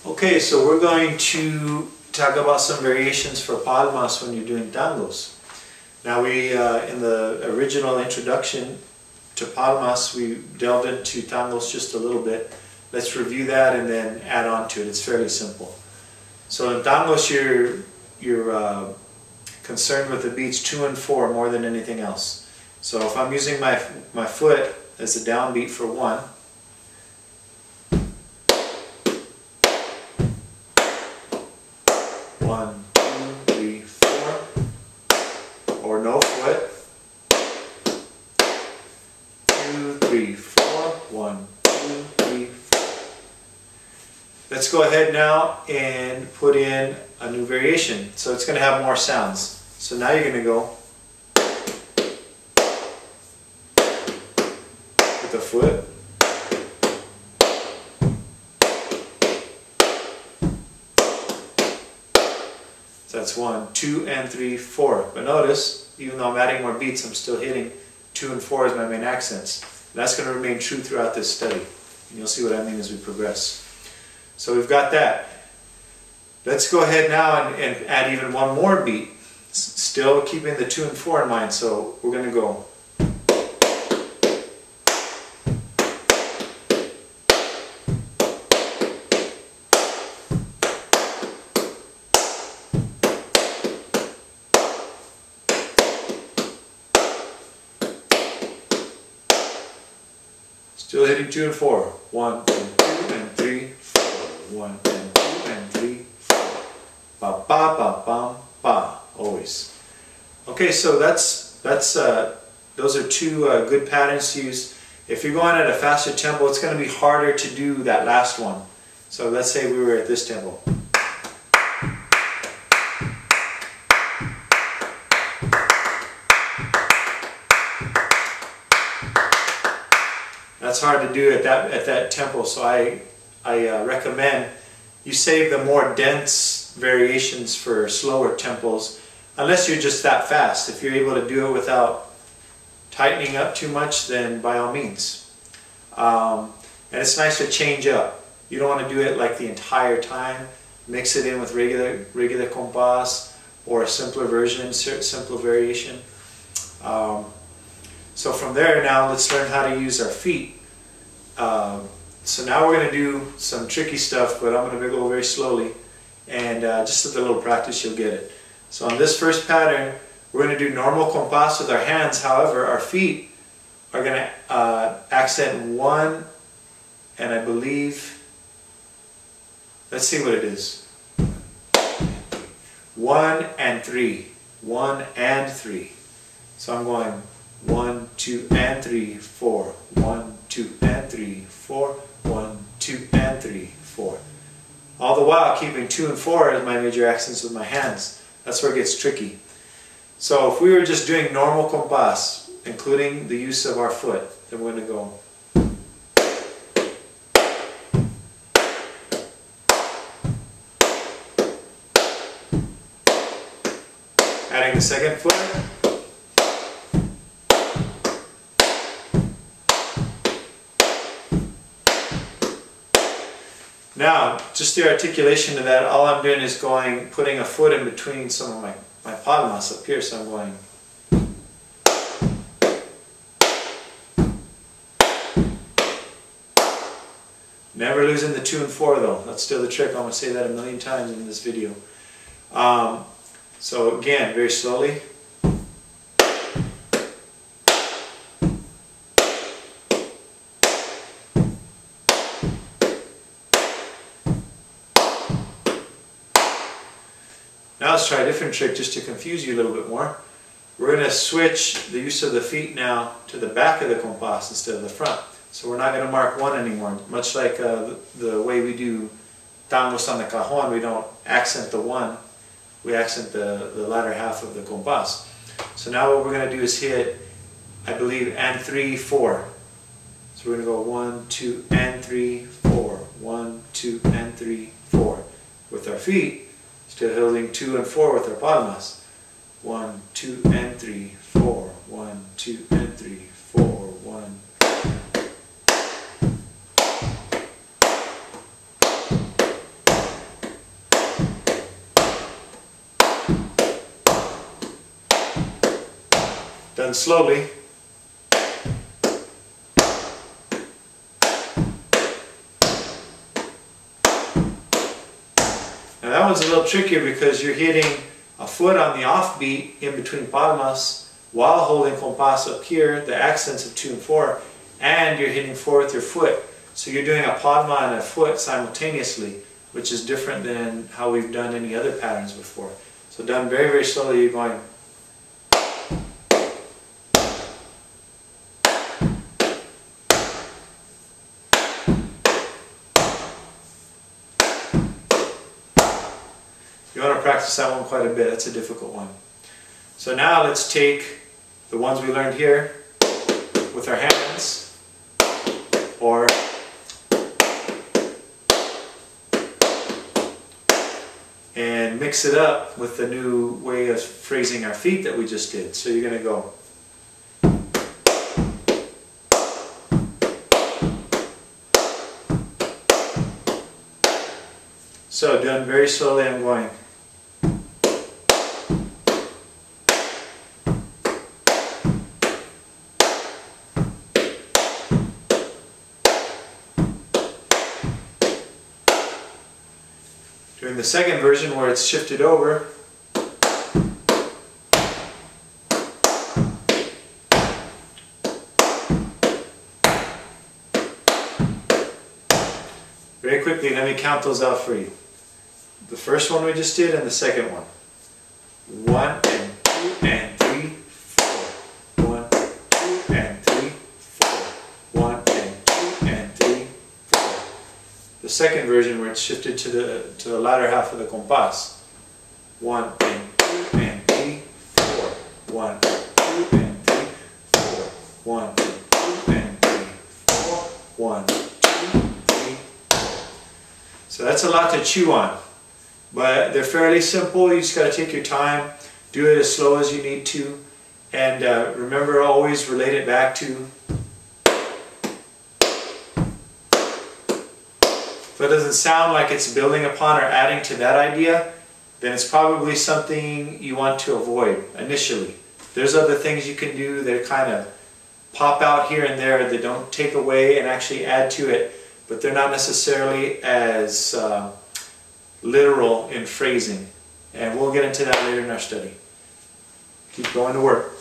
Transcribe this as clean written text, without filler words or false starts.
Okay, so we're going to talk about some variations for Palmas when you're doing tangos. Now in the original introduction to Palmas, we delved into tangos just a little bit. Let's review that and then add on to it. It's fairly simple. So in tangos, you're concerned with the beats 2 and 4 more than anything else. So if I'm using my foot as a downbeat for 1, one, two, three, four, or no foot, 2, 3, 4, 1, 2, 3, 4. Let's go ahead now and put in a new variation. So it's going to have more sounds. So now you're going to go with the foot. So that's 1, 2, and 3, 4. But notice, even though I'm adding more beats, I'm still hitting 2 and 4 as my main accents. And that's going to remain true throughout this study. And you'll see what I mean as we progress. So we've got that. Let's go ahead now and add even one more beat. Still keeping the 2 and 4 in mind. So we're going to go. Still hitting 2 and 4. 1 and 2 and 3, 4. 1 and 2 and 3, 4. Ba ba ba bam ba. Always. Okay, so those are two good patterns to use. If you're going at a faster tempo, it's going to be harder to do that last one. So let's say we were at this tempo. That's hard to do at that tempo, so I recommend you save the more dense variations for slower tempos, unless you're just that fast. If you're able to do it without tightening up too much, then by all means. And it's nice to change up. You don't want to do it like the entire time. Mix it in with regular compas or a simpler version, simpler variation. So from there, now let's learn how to use our feet. So now we're going to do some tricky stuff, but I'm going to go very slowly, and just with a little practice you'll get it. So on this first pattern, we're going to do normal compas with our hands. However, our feet are going to accent 1, and I believe, let's see what it is. 1 and 3. 1 and 3. So I'm going 1, 2, and 3, 4. 1, 2, and 3, 4. 1, 2, and 3, 4. All the while keeping 2 and 4 as my major accents with my hands. That's where it gets tricky. So if we were just doing normal compas, including the use of our foot, then we're going to go. Adding the second foot. Now, just the articulation of that, all I'm doing is putting a foot in between some of my palmas up here, so I'm going. Never losing the 2 and 4 though, that's still the trick. I'm going to say that a million times in this video. So again, very slowly. Now let's try a different trick just to confuse you a little bit more. We're going to switch the use of the feet now to the back of the compas instead of the front. So we're not going to mark 1 anymore. Much like the way we do tangos on the cajon, we don't accent the 1, we accent the latter half of the compas. So now what we're going to do is hit, I believe, and 3, 4. So we're going to go 1, 2, and 3, 4. 1, 2, and 3, 4. With our feet. Still holding 2 and 4 with our palmas. 1, 2, and 3, 4. 1, 2, and 3, 4. 1. Done slowly. Now that one's a little trickier because you're hitting a foot on the offbeat in between palmas while holding compas up here, the accents of 2 and 4, and you're hitting 4 with your foot. So you're doing a palma and a foot simultaneously, which is different than how we've done any other patterns before. So done very, very slowly, you're going. You want to practice that one quite a bit. That's a difficult one. So now let's take the ones we learned here with our hands, or and mix it up with the new way of phrasing our feet that we just did. So you're going to go. So done very slowly, I'm going. Doing the second version where it's shifted over. Very quickly, let me count those out for you. The first one we just did and the second one. 1 and 2 and 3, 4. 1, 2 and 3, 4. 1 and 2 and 3, 4. The second version where it's shifted to the latter half of the compas. 1 and 2 and 3, 4. 1, 2 and 3, 4. 1, 2 and 3, 4. 1, 2, 3, 4. So that's a lot to chew on. But they're fairly simple. You just got to take your time, do it as slow as you need to, and remember, always relate it back to. If it doesn't sound like it's building upon or adding to that idea, then it's probably something you want to avoid initially. There's other things you can do that kind of pop out here and there that don't take away and actually add to it, but they're not necessarily as literal in phrasing, and we'll get into that later in our study. Keep going to work.